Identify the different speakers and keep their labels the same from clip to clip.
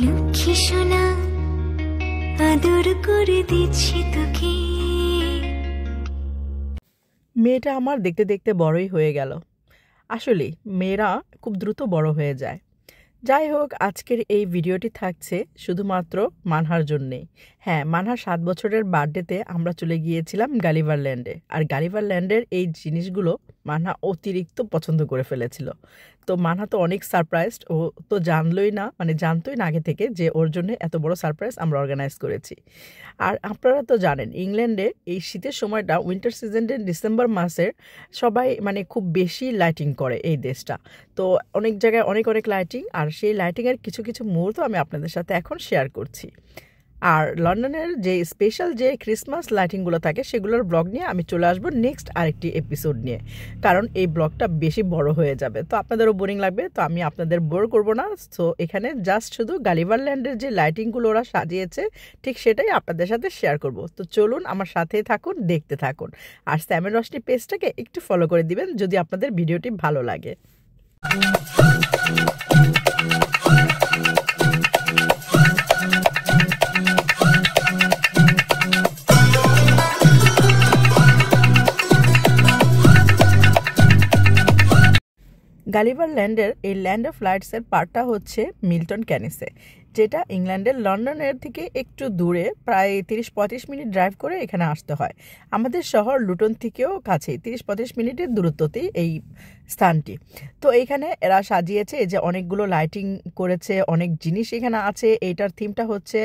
Speaker 1: লক্ষ্মী সোনা আদর করে দিচ্ছি তোকে।
Speaker 2: মেয়েটা আমার দেখতে দেখতে বড়ই হয়ে গেল। আসলে মেয়েরা খুব দ্রুত বড় হয়ে যায়। যাই হোক, আজকের এই ভিডিওটি থাকছে শুধুমাত্র মানহার জন্যেই। হ্যাঁ, মানহার 7 বছরের বার্থডেতে আমরা চলে গিয়েছিলাম গালিভার ল্যান্ডে। আর গালিভার ল্যান্ডের এই জিনিসগুলো মানহা অতিরিক্ত পছন্দ করে ফেলেছিল। তো মানহা তো অনেক সারপ্রাইজড, ও তো জানতোই না আগে থেকে যে ওর জন্য এত বড় সারপ্রাইজ আমরা অর্গানাইজ করেছি। আর আপনারা তো জানেন, ইংল্যান্ডে এই শীতের সময়টা, উইন্টার সিজনে ডিসেম্বর মাসের সবাই খুব বেশি লাইটিং করে এই দেশটা। তো অনেক জায়গায় অনেক অনেক লাইটিং, আর সেই লাইটিংয়ের কিছু কিছু মুহূর্ত আমি আপনাদের সাথে এখন শেয়ার করছি। আর লন্ডনের যে স্পেশাল যে ক্রিসমাস লাইটিংগুলো থাকে সেগুলোর ব্লগ নিয়ে আমি চলে আসবো নেক্সট আরেকটি এপিসোড নিয়ে, কারণ এই ব্লগটা বেশি বড় হয়ে যাবে, তো আপনাদেরও বোরিং লাগবে। তো আমি আপনাদের বোর করব না। সো এখানে জাস্ট শুধু গালিভার ল্যান্ডের যে লাইটিংগুলো ওরা সাজিয়েছে ঠিক সেটাই আপনাদের সাথে শেয়ার করব। তো চলুন আমার সাথেই থাকুন, দেখতে থাকুন। আর স্যামের রশনি পেজটাকে একটু ফলো করে দিবেন যদি আপনাদের ভিডিওটি ভালো লাগে। গালিভার ল্যান্ডের এই ল্যান্ড অফ লাইটসের পার্টটা হচ্ছে মিল্টন ক্যানিসে, যেটা ইংল্যান্ডের লন্ডনের থেকে একটু দূরে, প্রায় 30-35 মিনিট ড্রাইভ করে এখানে আসতে হয়। আমাদের শহর লুটন থেকেও কাছেই, 30-35 মিনিটের দূরত্বতেই এই স্থানটি। তো এইখানে এরা সাজিয়েছে, যে অনেকগুলো লাইটিং করেছে, অনেক জিনিস এখানে আছে। এইটার থিমটা হচ্ছে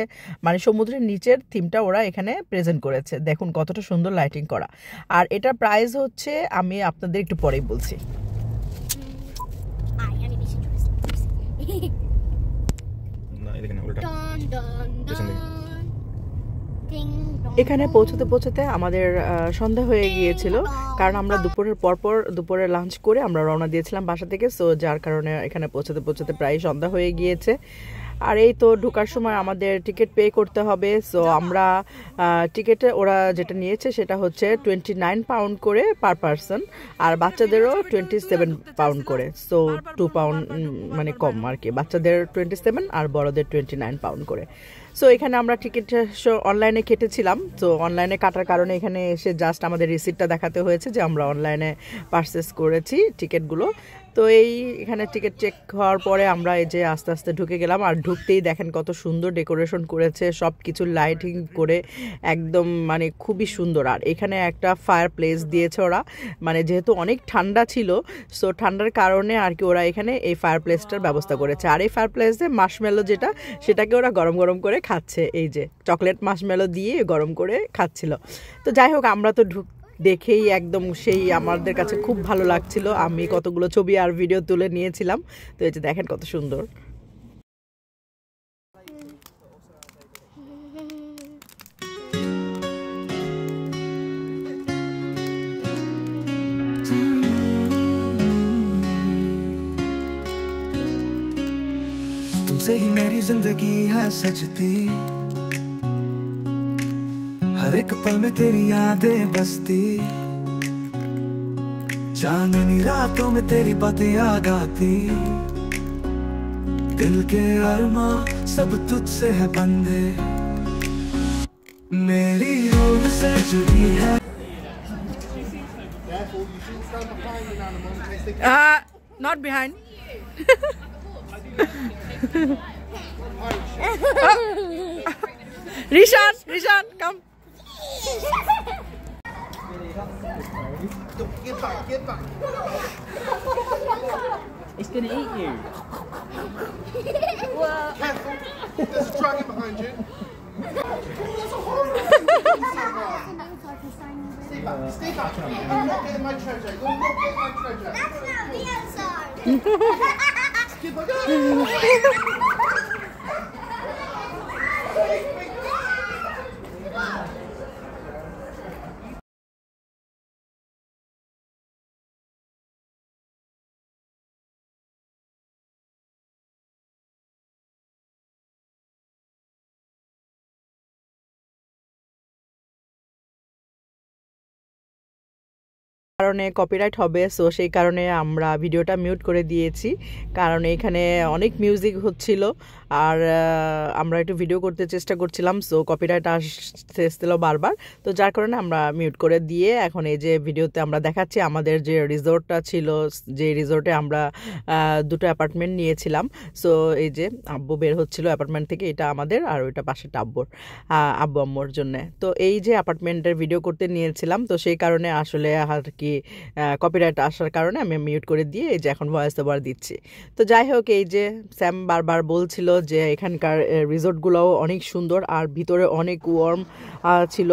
Speaker 2: সমুদ্রের নিচের থিমটা ওরা এখানে প্রেজেন্ট করেছে। দেখুন কতটা সুন্দর লাইটিং করা। আর এটার প্রাইস হচ্ছে, আমি আপনাদের একটু পরেই বলছি। এখানে পৌঁছতে আমাদের সন্ধ্যা হয়ে গিয়েছিল, কারণ আমরা দুপুরে লাঞ্চ করে আমরা রওনা দিয়েছিলাম বাসা থেকে। সো যার কারণে এখানে পৌঁছতে প্রায় সন্ধ্যা হয়ে গিয়েছে। আর এই তো ঢোকার সময় আমাদের টিকিট পে করতে হবে। সো আমরা টিকিটে ওরা যেটা নিয়েছে সেটা হচ্ছে 29 পাউন্ড করে পার পারসন, আর বাচ্চাদেরও 27 পাউন্ড করে। সো 2 পাউন্ড কম আর কি, বাচ্চাদের 27 আর বড়দের 29 পাউন্ড করে। সো এখানে আমরা টিকিট অনলাইনে কেটেছিলাম। তো অনলাইনে কাটার কারণে এখানে এসে জাস্ট আমাদের রিসিপ্টটা দেখাতে হয়েছে যে আমরা অনলাইনে পারচেস করেছি টিকিটগুলো। তো এখানে টিকিট চেক হওয়ার পরে আমরা এই যে আস্তে আস্তে ঢুকে গেলাম। আর ঢুকতেই দেখেন কত সুন্দর ডেকোরেশন করেছে, সব কিছু লাইটিং করে একদম খুবই সুন্দর। আর এখানে একটা ফায়ার প্লেস দিয়েছে ওরা, যেহেতু অনেক ঠান্ডা ছিল, সো ঠান্ডার কারণে আর কি ওরা এখানে এই ফায়ার প্লেসটার ব্যবস্থা করেছে। আর এই ফায়ার প্লেসে মাশমেলো সেটাকে ওরা গরম গরম করে খাচ্ছে, এই যে চকলেট মাশমেলো দিয়ে গরম করে খাচ্ছিল। তো যাই হোক, আমরা তো দেখেই একদম আমাদের কাছে খুব ভালো লাগছিল। আমি কতগুলো ছবি আর ভিডিও তুলে নিয়েছিলাম। তো এই যে দেখেন কত সুন্দর।
Speaker 3: तुमसे ही मेरी जिंदगी है सजती, हर एक पल में तेरी यादें बसती, चांदनी रातों में तेरी बातें याद आती, दिल के अरमां सब तुझसे है बंधे, मेरी रूह से जुड़ी है।
Speaker 2: Not behind. Rishan, come.
Speaker 4: Get back.
Speaker 5: It's gonna eat you.
Speaker 4: Careful. There's a dragon behind you. Stay back. I'm not getting my treasure. You're not getting my treasure.
Speaker 1: That's not the outside.
Speaker 2: কারণে copyright হবে, so সেই কারণে আমরা ভিডিওটা mute করে দিয়েছি, কারণ এখানে অনেক মিউজিক হচ্ছিল আর আমরা একটু ভিডিও করতে চেষ্টা করছিলাম, সো কপিরাইট আসছিল বারবার, তো যার কারণে আমরা মিউট করে দিয়ে এখন এই যে ভিডিওতে আমরা দেখাচ্ছি আমাদের যে রিসোর্টটা ছিল, যে রিসোর্টে আমরা দুটো অ্যাপার্টমেন্ট নিয়েছিলাম। সো এই যে আব্বু বের হচ্ছিল অ্যাপার্টমেন্ট থেকে, এটা আমাদের আর ওইটা পাশেটা আব্বু আম্মুর জন্য। তো এই যে অ্যাপার্টমেন্টের ভিডিও করতে নিয়েছিলাম, তো সেই কারণে আসলে আর কি কপিরাইট আসার কারণে আমি মিউট করে দিয়ে এই যে এখন ভয়েস ওভার দিচ্ছি। তো যাই হোক, এই যে স্যাম বারবার বলছিল যে এখানকার রিসোর্টগুলোও অনেক সুন্দর আর ভিতরে অনেক ওয়ার্ম ছিল,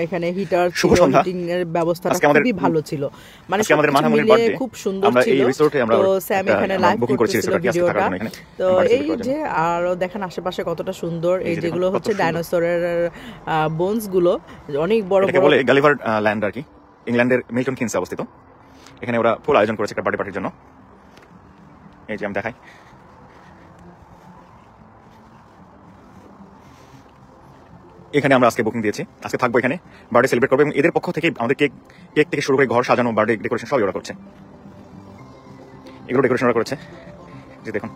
Speaker 2: এখানে হিটার ছিল, হিটিং এর ব্যবস্থা খুবই ভালো ছিল, মানে খুব সুন্দর ছিল। তো স্যাম এখানে লাইভ করতেছিল ভিডিওটা। তো এই যে আরো দেখেন আশেপাশে কতটা সুন্দর, এই যেগুলো হচ্ছে ডাইনোসরের বোনস গুলো, অনেক বড় বড়।
Speaker 5: বলে গালিভার ল্যান্ড আর কি, ইংল্যান্ডের মিল্টন কিনসে অবস্থিত। এখানে ওরা ফুল আয়োজন করেছে একটা বার্থডে পার্টির জন্য। এই যে আমি দেখাই, এখানে আমরা আজকে বুকিং দিয়েছি, আজকে থাকবো এখানে, বার্থডে সেলিব্রেট করবো এবং এদের পক্ষ থেকে আমাদের কেক থেকে শুরু করে ঘর সাজানো, বার্থডে ডেকোরেশন সবই ওরা করছে। এগুলো ডেকোরেশন ওরা করেছে, যে দেখুন।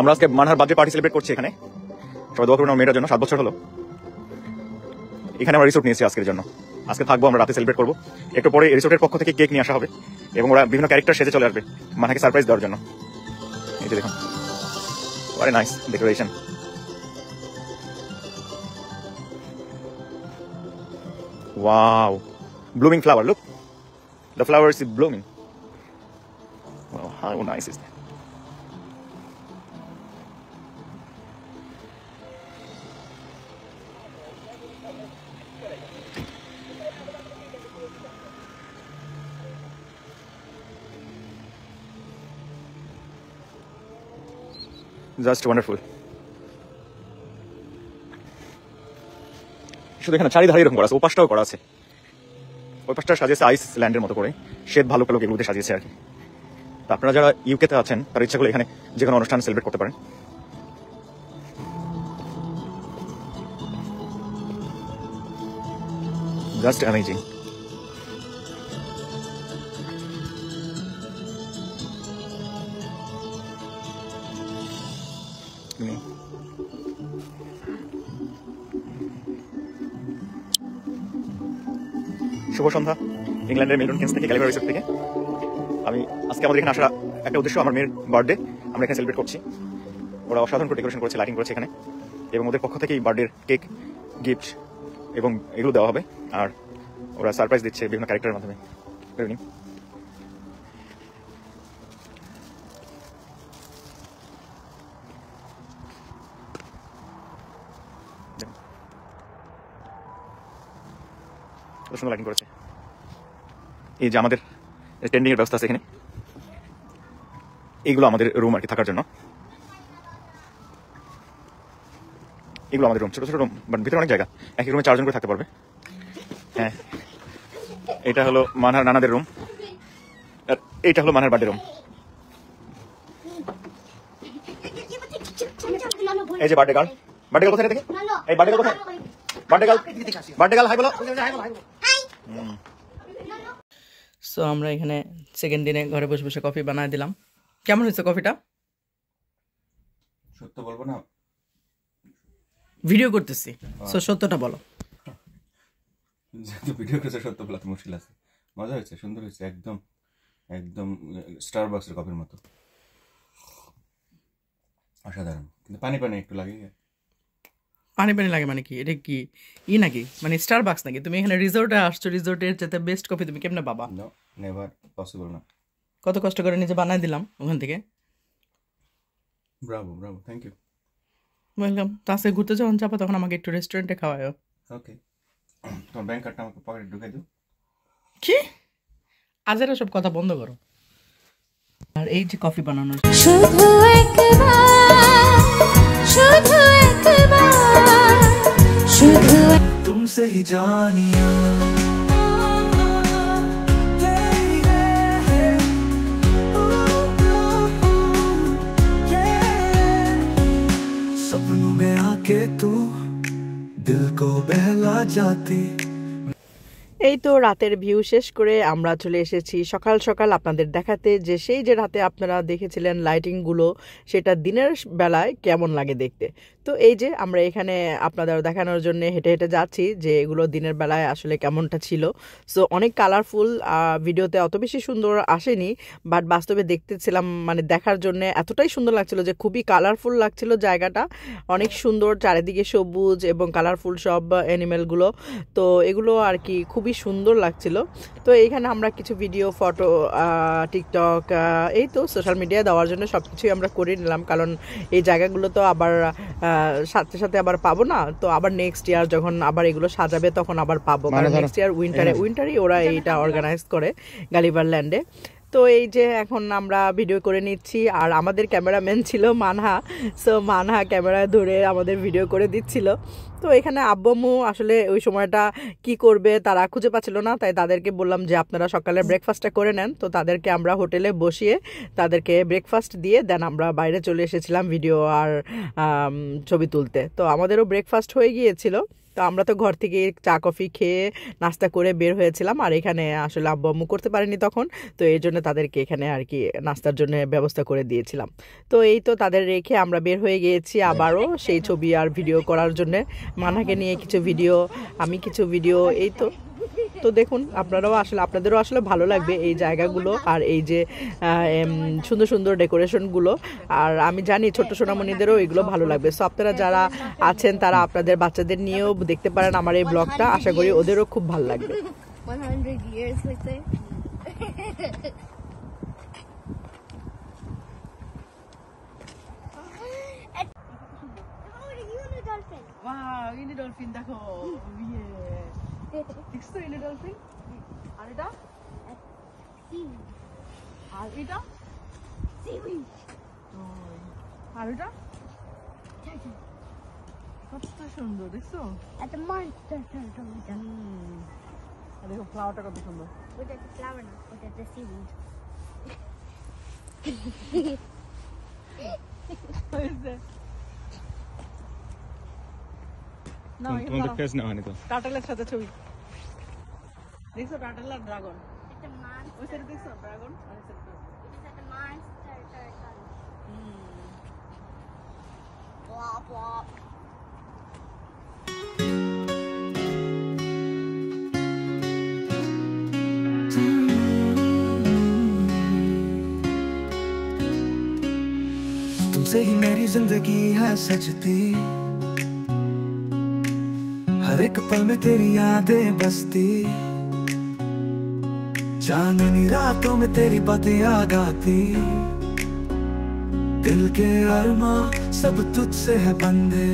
Speaker 5: আমরা আজকে মানহার বার্থডে পার্টি সেলিব্রেট করছি এখানে, সবাই দোয়া করুন আমার মেয়েটার জন্য, 7 বছর হলো। এখানে আমরা রিসোর্ট নিয়েছি আজকের জন্য, আজকে থাকবো, আমরা রাতে সেলিব্রেট করবো। একটু পরে রিসোর্টের পক্ষ থেকে কেক নিয়ে আসা হবে এবং ওরা বিভিন্ন ক্যারেক্টার সেজে চলে আসবে মানহাকে সারপ্রাইজ দেওয়ার জন্য। এই যে দেখুন, very nice decoration. Wow, blooming flower, look, the flowers is blooming. Wow, how nice is that? Just wonderful. শুধু এখানে চারিধারে এরকম করা আছে, ও পাশটাও করা আছে, ওই পাশটা সাজিয়েছে আইসল্যান্ডের মতো করে, শ্বেত ভালো কালো এগুলোতে সাজিয়েছে আর কি। আপনারা যারা ইউকেতে আছেন তার ইচ্ছা করলে এখানে যে কোনো অনুষ্ঠান সেলিব্রেট করতে পারেন। Just amazing. শুভ সন্ধ্যা ইংল্যান্ডের মিল্টন কিনস থেকে, গালিভার রিসোর্ট থেকে। আমি আজকে আমাদের এখানে আসার একটা উদ্দেশ্য, আমার মেয়ের বার্থডে আমরা এখানে সেলিব্রেট করছি। ওরা অসাধারণ করে ডেকোরেশন করেছে, লাইটিং করেছে এখানে, এবং ওদের পক্ষ থেকেই বার্থডের কেক, গিফট এবং এগুলো দেওয়া হবে। আর ওরা সারপ্রাইজ দিচ্ছে বিভিন্ন ক্যারেক্টারের মাধ্যমে। সুন্দর লাইটিং করেছে। এই যে আমাদের টেন্ডিং এর ব্যবস্থা আছে এখানে, এইগুলো আমাদের রুম আর কি থাকার জন্য। এগুলো আমাদের রুম, ছোট ছোট রুম, বাট ভিতরে অনেক জায়গা, একই রুমে 4 জন করে থাকতে পারবে। হ্যাঁ, এটা হলো মানহার নানাদের রুম, আর এইটা হলো মানহার বার্থডে রুম। এই যে বার্থডে গার্ল, বার্থডে গার্ল কোথায় দেখে? এই বার্থডে গার্ল কোথায়? বার্থডে গার্ল হাই বলো।
Speaker 2: সো আমরা এখানে সেকেন্ড দিনে ঘরে বসে বসে কফি বানায় দিলাম। কেমন হয়েছে কফিটা?
Speaker 5: সত্য বলবো না,
Speaker 2: ভিডিও করতেছি, সো সত্যটা বলো।
Speaker 5: যেহেতু ভিডিও করতে সত্য বলা তো মুশকিল আছে। মজা হয়েছে, সুন্দর হয়েছে, একদম একদম স্টারবাক্সের কফির মতো, অসাধারণ। কিন্তু পানি পানি একটু লাগে।
Speaker 2: পানি পানি লাগে মানে কি? এটা কি নাকি, মানে স্টারবাক্স নাকি? তুমি এখানে রিসোর্টে আসছো, রিসোর্টের যেতে বেস্ট কফি তুমি কেমনে পাবা?
Speaker 5: নো, নেভার পসিবল না।
Speaker 2: কত কষ্ট করে নিজে বানাই দিলাম ওখান থেকে।
Speaker 5: Bravo bravo, thank you,
Speaker 2: welcome. তাতে ঘুরতে যখন যাবো তখন আমাকে একটু রেস্টুরেন্টে খাওয়ায়।
Speaker 5: ওকে, তোমার ব্যাংক কার্ডটা আমাকে পকেটে ঢুকাই দিও।
Speaker 2: কি আজের সব কথা বন্ধ করো। আর এই যে কফি বানানোর,
Speaker 1: শুধু একবার শুধু
Speaker 3: तुमसे ही जानिया सपनों में जाती।
Speaker 2: এই তো রাতের ভিউ শেষ করে আমরা চলে এসেছি সকাল সকাল আপনাদের দেখাতে, যে সেই যে রাতে আপনারা দেখেছিলেন লাইটিংগুলো, সেটা দিনের বেলায় কেমন লাগে দেখতে। তো এই যে আমরা এখানে আপনাদের দেখানোর জন্য হেঁটে হেঁটে যাচ্ছি যে এগুলো দিনের বেলায় আসলে কেমনটা ছিল। সো অনেক কালারফুল, ভিডিওতে অত বেশি সুন্দর আসেনি, বাট বাস্তবে দেখতেছিলাম, মানে দেখার জন্য এতটাই সুন্দর লাগছিল যে খুবই কালারফুল লাগছিল জায়গাটা, অনেক সুন্দর, চারিদিকে সবুজ এবং কালারফুল সব অ্যানিমেলগুলো। তো এগুলো আর কি খুবই সুন্দর লাগছিল। তো এইখানে আমরা কিছু ভিডিও, ফটো, টিকটক, এই তো সোশ্যাল মিডিয়ায় দেওয়ার জন্য সব কিছুই আমরা করে নিলাম, কারণ এই জায়গাগুলো তো আবার সাথে সাথে আবার পাবো না। তো আবার নেক্সট ইয়ার যখন আবার এগুলো সাজাবে তখন আবার পাবো, কারণ নেক্সট ইয়ার উইন্টারই ওরা এইটা অর্গানাইজ করে গালিবার ল্যান্ডে। তো এই যে এখন আমরা ভিডিও করে নিচ্ছি, আর আমাদের ক্যামেরাম্যান ছিল মানহা। সো মানহা ক্যামেরা ধরে আমাদের ভিডিও করে দিচ্ছিল। তো এখানে আব্বু আম্মু আসলে ওই সময়টা কি করবে তারা খুঁজে পাচ্ছিল না, তাই তাদেরকে বললাম যে আপনারা সকালে ব্রেকফাস্টটা করে নেন। তো তাদেরকে আমরা হোটেলে বসিয়ে তাদেরকে ব্রেকফাস্ট দিয়ে দেন আমরা বাইরে চলে এসেছিলাম ভিডিও আর ছবি তুলতে। তো আমাদেরও ব্রেকফাস্ট হয়ে গিয়েছিল। তো আমরা তো ঘর থেকে চা কফি খেয়ে নাস্তা করে বের হয়েছিলাম, আর এখানে আসলে আব্বু আম্মু করতে পারেনি তখন, তো এই জন্য তাদেরকে এখানে আর কি নাস্তার জন্য ব্যবস্থা করে দিয়েছিলাম। তো এই তো তাদের রেখে আমরা বের হয়ে গিয়েছি আবারও সেই ছবি আর ভিডিও করার জন্য। মানহাকে নিয়ে কিছু ভিডিও, আমি কিছু ভিডিও, এই তো। তো দেখুন আপনাদেরও আসলে ভালো লাগবে এই জায়গাগুলো আর এই যে সুন্দর সুন্দর ডেকোরেশনগুলো, আর আমি জানি ছোট্ট সোনামণিদেরও এগুলো ভালো লাগবে। সো আপনারা যারা আছেন তারা আপনাদের বাচ্চাদের নিয়েও দেখতে পারেন আমার এই ব্লগটা, আশা করি ওদেরও খুব ভালো লাগবে।
Speaker 1: 100 years হইছে।
Speaker 2: ওয়াও, ইনি ডলফিন দেখো, দেখছো ইনি ডলফিন? আর এটা? আর এটা? আর এটা? কত সুন্দর দেখছো?
Speaker 1: At the monster turtle.
Speaker 2: দেখো ফ্লাওয়ারটা কত সুন্দর।
Speaker 1: ওটা একটা ফ্লাওয়ার না, ওটা একটা সিউইড।
Speaker 5: তোমাদের ফেস না হয়নি তো।
Speaker 2: টার্টলের সাথে ছবি দেখছো, টার্টল আর ড্রাগন।
Speaker 1: It's a monster.
Speaker 2: ওই সাইডে দেখছো ড্রাগন, আর এই সাইডে
Speaker 1: It's at the monster turtle. Blah blah.
Speaker 3: तुमसे ही मेरी जिंदगी है सजती, हर एक पल में तेरी यादें बसती, चांदनी रातों में तेरी बातें याद आती, दिल के अरमां सब तुझसे है बंधे,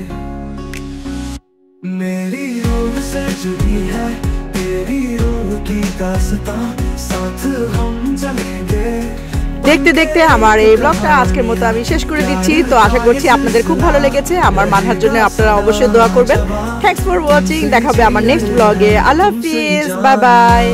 Speaker 3: मेरी रूह से जुड़ी है तेरी रूह की दास्तां, साथ हम चलेंगे।
Speaker 2: দেখতে দেখতে আমার এই ব্লগটা আজকের মতো আমি শেষ করে দিচ্ছি। তো আশা করছি আপনাদের খুব ভালো লেগেছে। আমার মানহার জন্য আপনারা অবশ্যই দোয়া করবেন। Thanks for watching. দেখা হবে আমার নেক্সট ব্লগে। আল্লাহ হাফিজ, বাই বাই।